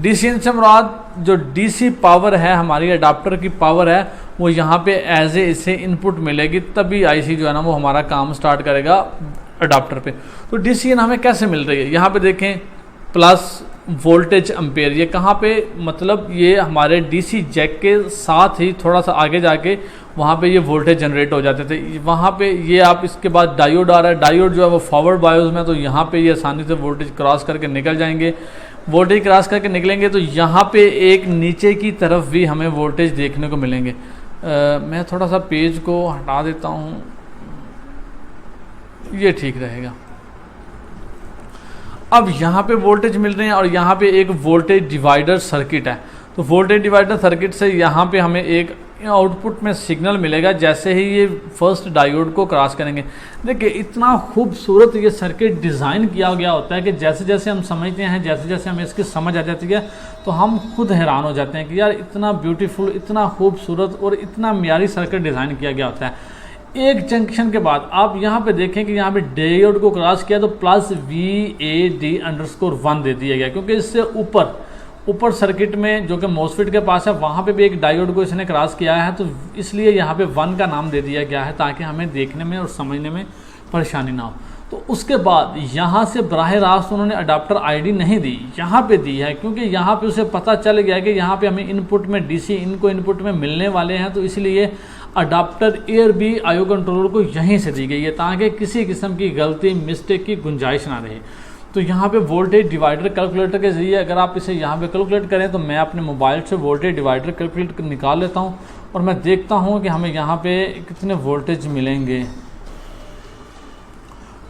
DC इन से मुराद जो DC power है, हमारी अडाप्टर की पावर है, वो यहाँ पे एज ए इसे इनपुट मिलेगी, तभी आईसी जो है ना वो हमारा काम स्टार्ट करेगा अडाप्टर पे। तो डीसी इन हमें कैसे मिल रही है, यहाँ पे देखें प्लस वोल्टेज एम्पेयर, ये कहाँ पे, मतलब ये हमारे डीसी जैक के साथ ही थोड़ा सा आगे जाके वहाँ पे ये वोल्टेज जनरेट हो जाते थे। वहाँ पे ये आप इसके बाद डायोड आ रहा है, डायोड जो है वो फॉरवर्ड बायोस में, तो यहाँ पे ये आसानी से वोल्टेज क्रॉस करके निकल जाएंगे। वोल्टेज क्रॉस करके निकलेंगे तो यहाँ पे एक नीचे की तरफ भी हमें वोल्टेज देखने को मिलेंगे। मैं थोड़ा सा पेज को हटा देता हूँ, ये ठीक रहेगा। अब यहाँ पे वोल्टेज मिल रहे हैं और यहाँ पे एक वोल्टेज डिवाइडर सर्किट है। तो वोल्टेज डिवाइडर सर्किट से यहाँ पे हमें एक आउटपुट में सिग्नल मिलेगा जैसे ही ये फर्स्ट डायोड को क्रॉस करेंगे। देखिए इतना खूबसूरत ये सर्किट डिज़ाइन किया गया होता है कि जैसे जैसे हम समझते हैं, जैसे जैसे हमें इसकी समझ आ जाती है, तो हम खुद हैरान हो जाते हैं कि यार इतना ब्यूटीफुल, इतना खूबसूरत और इतना मियारी सर्किट डिज़ाइन किया गया होता है। एक जंक्शन के बाद आप यहाँ पे देखें कि यहाँ पे डायोड को क्रॉस किया तो प्लस VAD_1 दे दिया गया, क्योंकि इससे ऊपर सर्किट में जो कि मॉसफेट के पास है वहाँ पे भी एक डायोड को इसने क्रॉस किया है, तो इसलिए यहाँ पे 1 का नाम दे दिया गया है ताकि हमें देखने में और समझने में परेशानी ना हो। तो उसके बाद यहाँ से बराह रास्त उन्होंने अडाप्टर आईडी नहीं दी, यहाँ पे दी है, क्योंकि यहाँ पे उसे पता चल गया कि यहाँ पे हमें इनपुट में डीसी इनको इनपुट में मिलने वाले हैं, तो इसलिए अडाप्टर ARB IO कंट्रोलर को यहीं से दी गई है ताकि किसी किस्म की गलती मिस्टेक की गुंजाइश ना रहे। तो यहाँ पे वोल्टेज डिवाइडर कैलकुलेटर के जरिए अगर आप इसे यहाँ पे कैलकुलेट करें, तो मैं अपने मोबाइल से वोल्टेज डिवाइडर कैलकुलेटर निकाल लेता हूँ और मैं देखता हूँ कि हमें यहाँ पे कितने वोल्टेज मिलेंगे।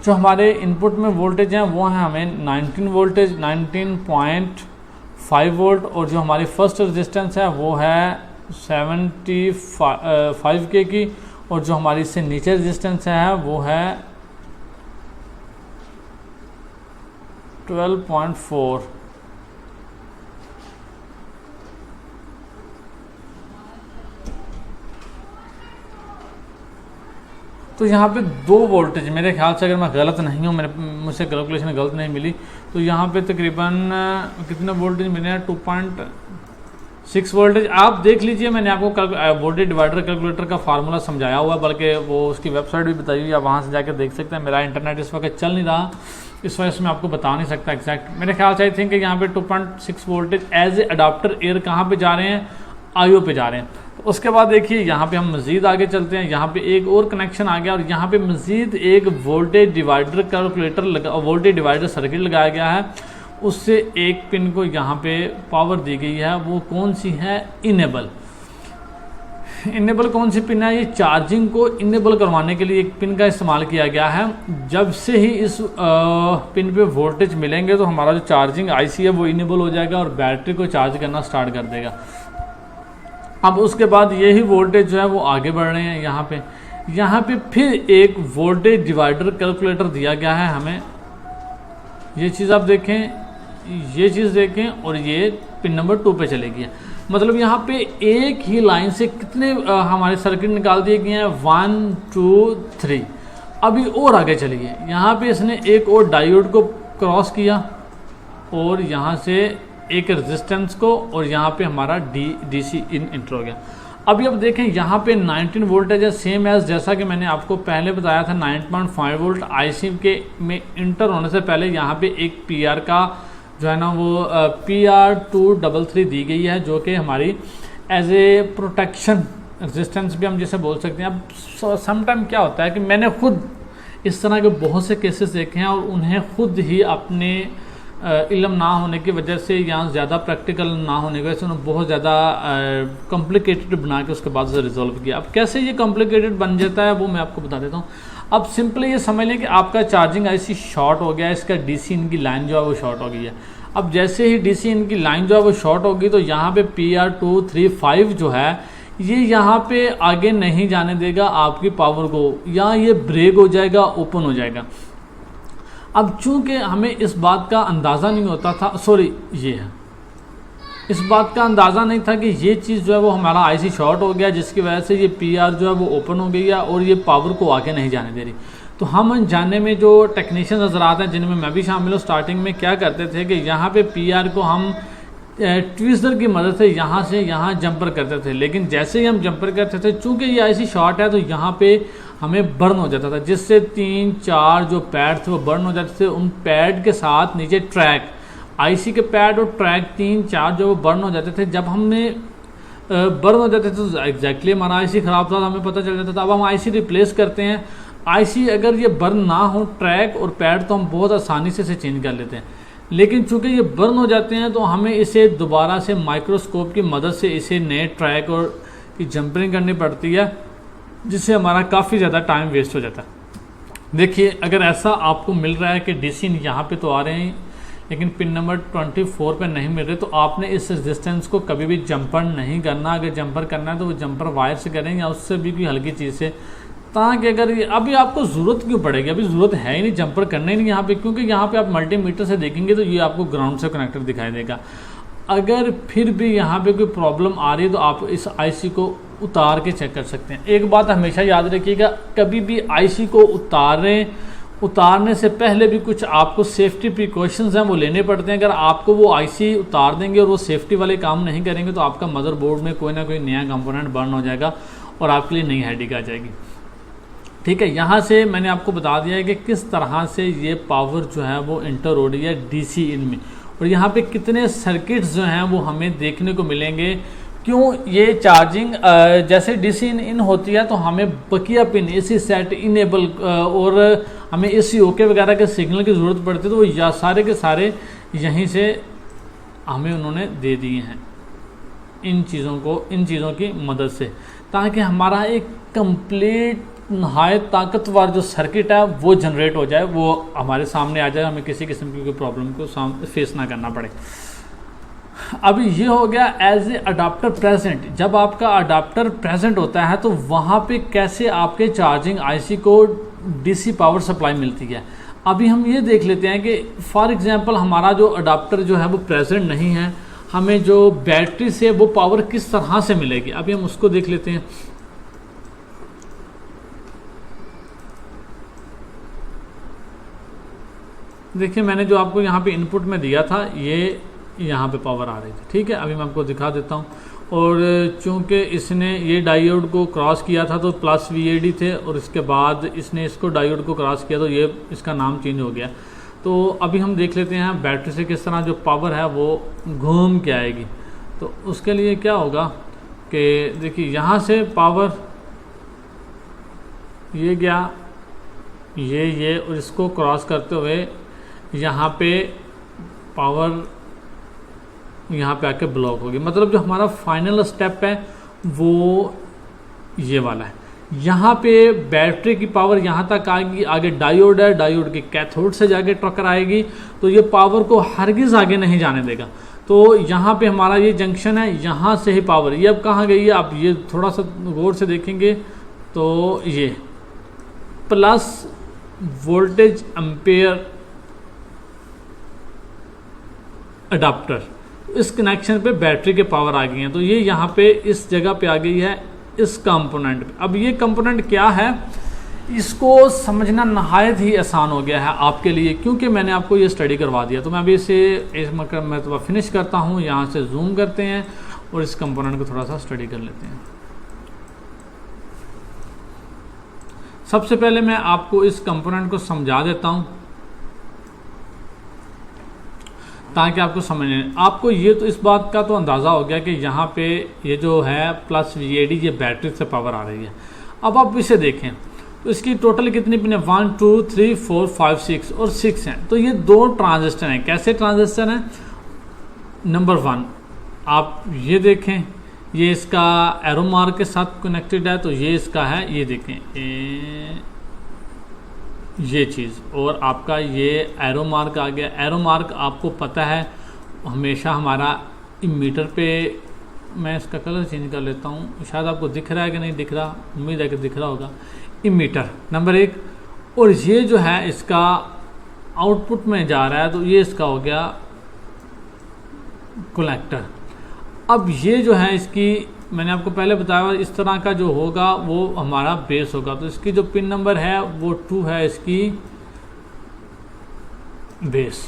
जो हमारे इनपुट में वोल्टेज हैं वो है हमें 19 वोल्टेज 19.5 वोल्ट, और जो हमारी फर्स्ट रेजिस्टेंस है वो है 75K की, और जो हमारी इससे नीचे रेजिस्टेंस है वो है 12.4। तो यहाँ पे 2 वोल्टेज मेरे ख्याल से, अगर मैं गलत नहीं हूँ, मुझसे कैलकुलेशन गलत नहीं मिली, तो यहाँ पे तकरीबन कितने वोल्टेज मिले हैं, 2.6 वोल्टेज। आप देख लीजिए, मैंने आपको वोल्टेज डिवाइडर कैलकुलेटर का फार्मूला समझाया हुआ है, बल्कि वो उसकी वेबसाइट भी बताई हुई है, आप वहाँ से जाकर देख सकते हैं। मेरा इंटरनेट इस वक्त चल नहीं रहा, इस वजह से मैं आपको बता नहीं सकता एग्जैक्ट। मेरे ख्याल से आई थिंक यहाँ पे 2.6 voltage as a adapter air कहाँ पे जा रहे हैं, IO पे जा रहे हैं। तो उसके बाद देखिए यहाँ पे हम मज़ीद आगे चलते हैं, यहाँ पे एक और कनेक्शन आ गया और यहाँ पे मज़ीद एक voltage divider calculator voltage divider circuit लगाया गया है। उससे एक पिन को यहाँ पे पावर दी गई है, वो कौन सी है, इनेबल कौन सी पिन है, ये चार्जिंग को इनेबल करवाने के लिए एक पिन का इस्तेमाल किया गया है। जब से ही इस पिन पे वोल्टेज मिलेंगे तो हमारा जो चार्जिंग IC है वो इनेबल हो जाएगा और बैटरी को चार्ज करना स्टार्ट कर देगा। अब उसके बाद यही वोल्टेज जो है वो आगे बढ़ रहे हैं। यहाँ पे फिर एक वोल्टेज डिवाइडर कैलकुलेटर दिया गया है हमें, ये चीज़ आप देखें, ये चीज़ देखें, और ये पिन नंबर 2 पे चलेगी। मतलब यहाँ पे एक ही लाइन से कितने हमारे सर्किट निकाल दिए गए हैं, 1 2 3। अभी और आगे चलिए, यहाँ पे इसने एक और डायोड को क्रॉस किया और यहाँ से एक रेजिस्टेंस को, और यहाँ पे हमारा DC इन इंटर हो गया। अभी अब देखें यहाँ पे 19 वोल्टेज है, सेम एज जैसा कि मैंने आपको पहले बताया था 9.5 वोल्ट IC के में इंटर होने से पहले यहाँ पे एक PR का जो है ना वो PR233 दी गई है, जो कि हमारी एज ए प्रोटेक्शन रेजिस्टेंस भी हम जिसे बोल सकते हैं। अब समटाइम क्या होता है कि मैंने खुद इस तरह के बहुत से केसेस देखे हैं और उन्हें खुद ही अपने इल्म ना होने की वजह से या ज़्यादा प्रैक्टिकल ना होने की वजह से उन्होंने बहुत ज़्यादा कॉम्प्लिकेटेड बना के उसके बाद से रिजॉल्व किया। अब कैसे ये कॉम्प्लिकेटेड बन जाता है वो मैं आपको बता देता हूँ। अब सिंपली ये समझ लें कि आपका चार्जिंग IC शॉर्ट हो गया है, इसका DC इन की लाइन जो है वो शॉर्ट हो गई है। अब जैसे ही DC इन की लाइन जो है वो शॉर्ट होगी तो यहाँ पे PR235 जो है ये यहाँ पे आगे नहीं जाने देगा आपकी पावर को, या ये ब्रेक हो जाएगा, ओपन हो जाएगा। अब चूंकि हमें इस बात का अंदाज़ा नहीं होता था, ये है, इस बात का अंदाज़ा नहीं था कि ये चीज़ जो है वो हमारा IC शॉर्ट हो गया, जिसकी वजह से ये PR जो है वो ओपन हो गई है और ये पावर को आगे नहीं जाने दे रही। तो हम जानने में जो टेक्नीशियन हजरात हैं, जिनमें मैं भी शामिल हूँ, स्टार्टिंग में क्या करते थे कि यहाँ पे PR को हम ट्विस्टर की मदद से यहाँ से यहाँ जंपर करते थे, लेकिन जैसे ही हम जंपर करते थे चूंकि ये आईसी शॉर्ट है तो यहाँ पे हमें बर्न हो जाता था, जिससे 3-4 जो पैड थे वो बर्न हो जाते थे। उन पैड के साथ नीचे ट्रैक, आईसी के पैड और ट्रैक 3-4 जो वो बर्न हो जाते थे। जब हमने बर्न हो जाते थे तो एग्जैक्टली हमारा आईसी ख़राब था, हमें पता चल जाता था। अब हम आईसी रिप्लेस करते हैं, आईसी अगर ये बर्न ना हो ट्रैक और पैड तो हम बहुत आसानी से इसे चेंज कर लेते हैं, लेकिन चूंकि ये बर्न हो जाते हैं तो हमें इसे दोबारा से माइक्रोस्कोप की मदद से इसे नए ट्रैक और की जंपरिंग करनी पड़ती है, जिससे हमारा काफ़ी ज़्यादा टाइम वेस्ट हो जाता है। देखिए अगर ऐसा आपको मिल रहा है कि डीसी यहाँ पे तो आ रहे हैं लेकिन पिन नंबर 24 पे नहीं मिल रहे, तो आपने इस रेजिस्टेंस को कभी भी जंपर नहीं करना। अगर जंपर करना है तो वो जंपर वायर से करें या उससे भी कोई हल्की चीज़ से, ताकि अगर ये अभी आपको ज़रूरत क्यों पड़ेगी, अभी ज़रूरत है ही नहीं जंपर करना ही नहीं यहाँ पे, क्योंकि यहाँ पे आप मल्टीमीटर से देखेंगे तो ये आपको ग्राउंड से कनेक्टर दिखाई देगा। अगर फिर भी यहाँ पे कोई प्रॉब्लम आ रही है तो आप इस आईसी को उतार के चेक कर सकते हैं। एक बात हमेशा याद रखिएगा, कभी भी आईसी को उतारने से पहले भी कुछ आपको सेफ्टी प्रिकॉशंस हैं वो लेने पड़ते हैं। अगर आपको वो आईसी उतार देंगे और वो सेफ्टी वाले काम नहीं करेंगे तो आपका मदरबोर्ड में कोई ना कोई नया कंपोनेंट बर्न हो जाएगा और आपके लिए नई हेडेक आ जाएगी। ठीक है, यहाँ से मैंने आपको बता दिया है कि किस तरह से ये पावर जो है वो इंटर हो रही है डीसी इन में, और यहाँ पे कितने सर्किट्स जो हैं वो हमें देखने को मिलेंगे। क्यों ये चार्जिंग जैसे डीसी इन होती है तो हमें बकिया पिन एसी सेट इनेबल और हमें एसी ओके वगैरह के सिग्नल की ज़रूरत पड़ती है, तो वो सारे के सारे यहीं से हमें उन्होंने दे दिए हैं इन चीज़ों की मदद से, ताकि हमारा एक कंप्लीट नहायत ताकतवर जो सर्किट है वो जनरेट हो जाए, वो हमारे सामने आ जाए, हमें किसी किस्म की कोई प्रॉब्लम को फेस ना करना पड़े। अभी ये हो गया एज ए अडाप्टर प्रेजेंट। जब आपका अडाप्टर प्रेजेंट होता है तो वहाँ पे कैसे आपके चार्जिंग आईसी को डीसी पावर सप्लाई मिलती है। अभी हम ये देख लेते हैं कि फॉर एग्जांपल हमारा जो अडाप्टर जो है वो प्रेजेंट नहीं है, हमें जो बैटरी से वो पावर किस तरह से मिलेगी, अभी हम उसको देख लेते हैं। देखिए मैंने जो आपको यहाँ पे इनपुट में दिया था ये यहाँ पे पावर आ रही थी, ठीक है। अभी मैं आपको दिखा देता हूँ, और चूंकि इसने ये डायोड को क्रॉस किया था तो प्लस VAD थे, और इसके बाद इसने इसको डायोड को क्रॉस किया तो ये इसका नाम चेंज हो गया। तो अभी हम देख लेते हैं बैटरी से किस तरह जो पावर है वो घूम के आएगी। तो उसके लिए क्या होगा कि देखिए यहाँ से पावर ये गया ये और इसको क्रॉस करते हुए यहाँ पे पावर यहाँ पे आके ब्लॉक होगी, मतलब जो हमारा फाइनल स्टेप है वो ये वाला है। यहाँ पे बैटरी की पावर यहाँ तक आएगी, आगे डायोड है, डायोड के कैथोड से जाके टक्कर आएगी, तो ये पावर को हरगिज़ आगे नहीं जाने देगा। तो यहाँ पे हमारा ये जंक्शन है, यहाँ से ही पावर ये अब कहाँ गई है, आप ये थोड़ा सा गौर से देखेंगे तो ये प्लस वोल्टेज एम्पेयर अडाप्टर, इस कनेक्शन पे बैटरी के पावर आ गई है, तो ये यहाँ पे इस जगह पे आ गई है इस कंपोनेंट पे। अब ये कंपोनेंट क्या है इसको समझना नहायत ही आसान हो गया है आपके लिए, क्योंकि मैंने आपको ये स्टडी करवा दिया। तो मैं अभी इसे इस मरतबा फिनिश करता हूँ, यहाँ से जूम करते हैं और इस कंपोनेंट को थोड़ा सा स्टडी कर लेते हैं। सबसे पहले मैं आपको इस कंपोनेंट को समझा देता हूँ ताकि आपको समझने, आपको ये तो इस बात का तो अंदाज़ा हो गया कि यहाँ पे ये जो है प्लस VAD ये बैटरी से पावर आ रही है। अब आप इसे देखें तो इसकी टोटल कितनी पिन है, 1 2 3 4 5 6 और 6 हैं। तो ये दो ट्रांजिस्टर हैं। कैसे ट्रांजिस्टर हैं? नंबर 1 आप ये देखें, ये इसका एरो मार्क के साथ कनेक्टेड है, तो ये इसका है, ये देखें ये चीज़, और आपका ये एरो मार्क आ गया। एरो मार्क आपको पता है हमेशा हमारा इमीटर पे, मैं इसका कलर चेंज कर लेता हूँ, शायद आपको दिख रहा है कि नहीं दिख रहा, उम्मीद है कि दिख रहा होगा। इमीटर नंबर 1, और ये जो है इसका आउटपुट में जा रहा है, तो ये इसका हो गया कलेक्टर। अब ये जो है इसकी, मैंने आपको पहले बताया इस तरह का जो होगा वो हमारा बेस होगा, तो इसकी जो पिन नंबर है वो 2 है इसकी बेस।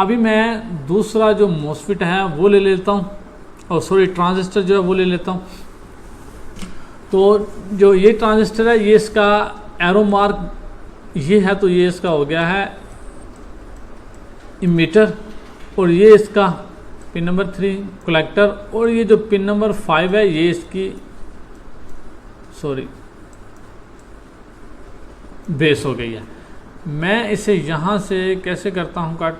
अभी मैं दूसरा जो मोसफेट है वो ले लेता हूँ, और सॉरी ट्रांजिस्टर जो है वो ले लेता हूँ। तो जो ये ट्रांजिस्टर है ये इसका एरो मार्क ये है, तो ये इसका हो गया है इमीटर, और ये इसका पिन नंबर 3 कलेक्टर, और ये जो पिन नंबर 5 है ये इसकी बेस हो गई है। मैं इसे यहाँ से कैसे करता हूँ कट,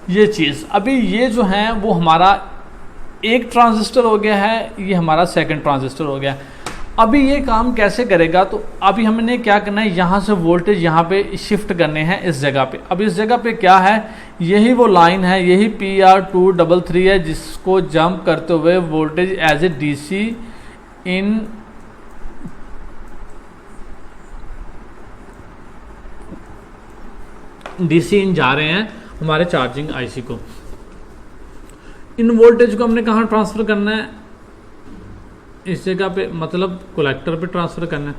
ये चीज़ अभी ये जो है वो हमारा एक ट्रांजिस्टर हो गया है, ये हमारा सेकंड ट्रांजिस्टर हो गया। अभी ये काम कैसे करेगा, तो अभी हमने क्या करना है, यहाँ से वोल्टेज यहाँ पे शिफ्ट करने हैं इस जगह पे। अब इस जगह पे क्या है, यही वो लाइन है, यही PR233 है जिसको जंप करते हुए वोल्टेज एज ए DC इन जा रहे हैं हमारे चार्जिंग IC को। इन वोल्टेज को हमने कहाँ ट्रांसफ़र करना है, इस जगह पे, मतलब कलेक्टर पे ट्रांसफ़र करना है।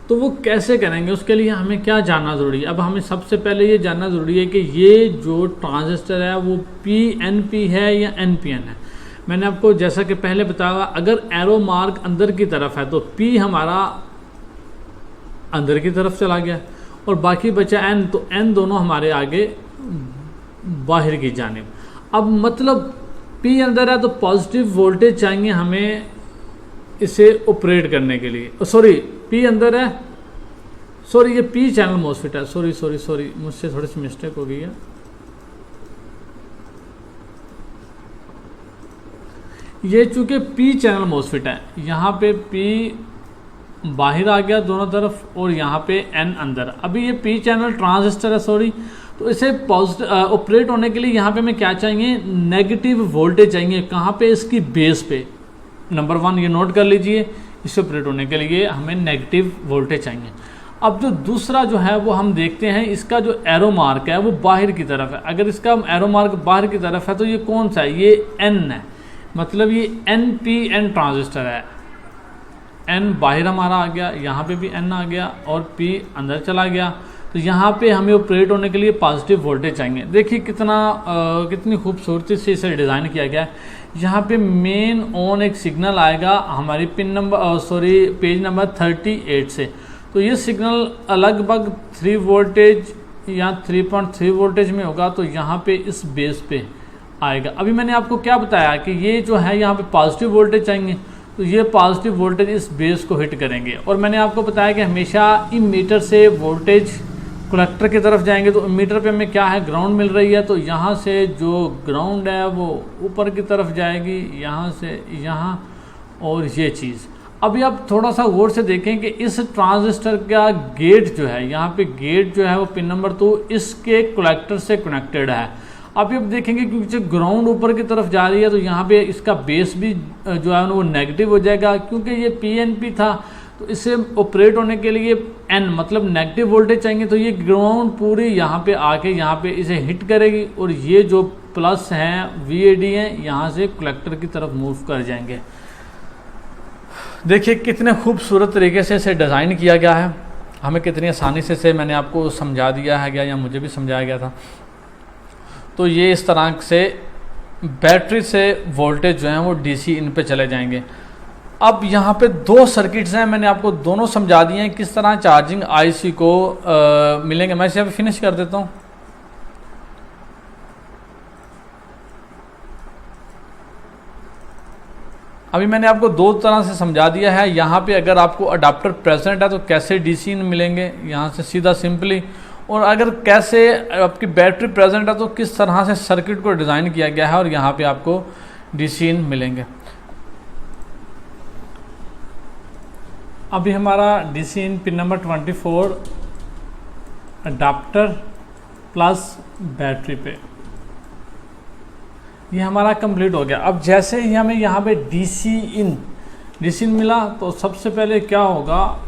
तो वो कैसे करेंगे, उसके लिए हमें क्या जानना ज़रूरी है। अब हमें सबसे पहले ये जानना ज़रूरी है कि ये जो ट्रांजिस्टर है वो PNP है या NPN है। मैंने आपको जैसा कि पहले बताया, अगर एरो मार्क अंदर की तरफ है तो P हमारा अंदर की तरफ चला गया, और बाकी बचा N, तो N दोनों हमारे आगे बाहर की जानिब। अब मतलब P अंदर है तो पॉजिटिव वोल्टेज चाहिए हमें इसे ऑपरेट करने के लिए। सॉरी, P अंदर है, सॉरी ये P चैनल मोसफेट है, सॉरी मुझसे थोड़ी सी मिस्टेक हो गई है। ये चूंकि P चैनल मोसफेट है, यहाँ पे P बाहर आ गया दोनों तरफ, और यहाँ पे N अंदर। अभी ये P चैनल ट्रांजिस्टर है, सॉरी, तो इसे पॉजिटिव ऑपरेट होने के लिए यहाँ पे हमें क्या चाहिए, नेगेटिव वोल्टेज चाहिए। कहाँ पे, इसकी बेस पे। नंबर 1 ये नोट कर लीजिए, इसे ऑपरेट होने के लिए हमें नेगेटिव वोल्टेज चाहिए। अब जो दूसरा जो है वो हम देखते हैं, इसका जो एरो मार्क है वो बाहर की तरफ है। अगर इसका एरो मार्क बाहर की तरफ है तो ये कौन सा है, ये N है, मतलब ये NPN ट्रांजिस्टर है। N बाहर हमारा आ गया, यहाँ पे भी N आ गया, और P अंदर चला गया। तो यहाँ पे हमें ऑपरेट होने के लिए पॉजिटिव वोल्टेज चाहिए। देखिए कितनी खूबसूरती से इसे डिज़ाइन किया गया है। यहाँ पे मेन ऑन एक सिग्नल आएगा हमारी पेज नंबर 38 से। तो ये सिग्नल लगभग 3 वोल्टेज या 3.3 वोल्टेज में होगा, तो यहाँ पे इस बेस पे आएगा। अभी मैंने आपको क्या बताया कि ये जो है यहाँ पे पॉजिटिव वोल्टेज चाहिए, तो ये पॉजिटिव वोल्टेज इस बेस को हिट करेंगे। और मैंने आपको बताया कि हमेशा इमीटर से वोल्टेज कलेक्टर की तरफ जाएंगे, तो इमीटर पे हमें क्या है, ग्राउंड मिल रही है, तो यहाँ से जो ग्राउंड है वो ऊपर की तरफ जाएगी, यहाँ से यहाँ, और ये चीज़। अभी आप थोड़ा सा गौर से देखें कि इस ट्रांजिस्टर का गेट जो है, यहाँ पे गेट जो है वो पिन नंबर 2 इसके कलेक्टर से कनेक्टेड है। अभी आप देखेंगे क्योंकि ग्राउंड ऊपर की तरफ जा रही है, तो यहाँ पे इसका बेस भी जो है वो नेगेटिव हो जाएगा, क्योंकि ये PNP था। तो इसे ऑपरेट होने के लिए N मतलब नेगेटिव वोल्टेज चाहिए, तो ये ग्राउंड पूरी यहाँ पे आके यहाँ पे इसे हिट करेगी, और ये जो प्लस हैं VAD हैं यहाँ से कलेक्टर की तरफ मूव कर जाएंगे। देखिए कितने खूबसूरत तरीके से इसे डिज़ाइन किया गया है, हमें कितनी आसानी से इसे मैंने आपको समझा दिया है गया, या मुझे भी समझाया गया था। तो ये इस तरह से बैटरी से वोल्टेज जो हैं वो DC इन पे चले जाएंगे। अब यहाँ पे 2 सर्किट्स हैं, मैंने आपको दोनों समझा दिए हैं किस तरह चार्जिंग IC को मिलेंगे। मैं इसे अभी फिनिश कर देता हूँ। अभी मैंने आपको 2 तरह से समझा दिया है। यहाँ पे अगर आपको अडाप्टर प्रेजेंट है तो कैसे DC इन मिलेंगे, यहाँ से सीधा सिंपली, और अगर कैसे आपकी बैटरी प्रेजेंट है तो किस तरह से सर्किट को डिज़ाइन किया गया है, और यहाँ पे आपको DC इन मिलेंगे। अभी हमारा DC in pin number 24 adapter plus battery पे ये हमारा कंप्लीट हो गया। अब जैसे ही हमें यहाँ पे DC इन मिला, तो सबसे पहले क्या होगा,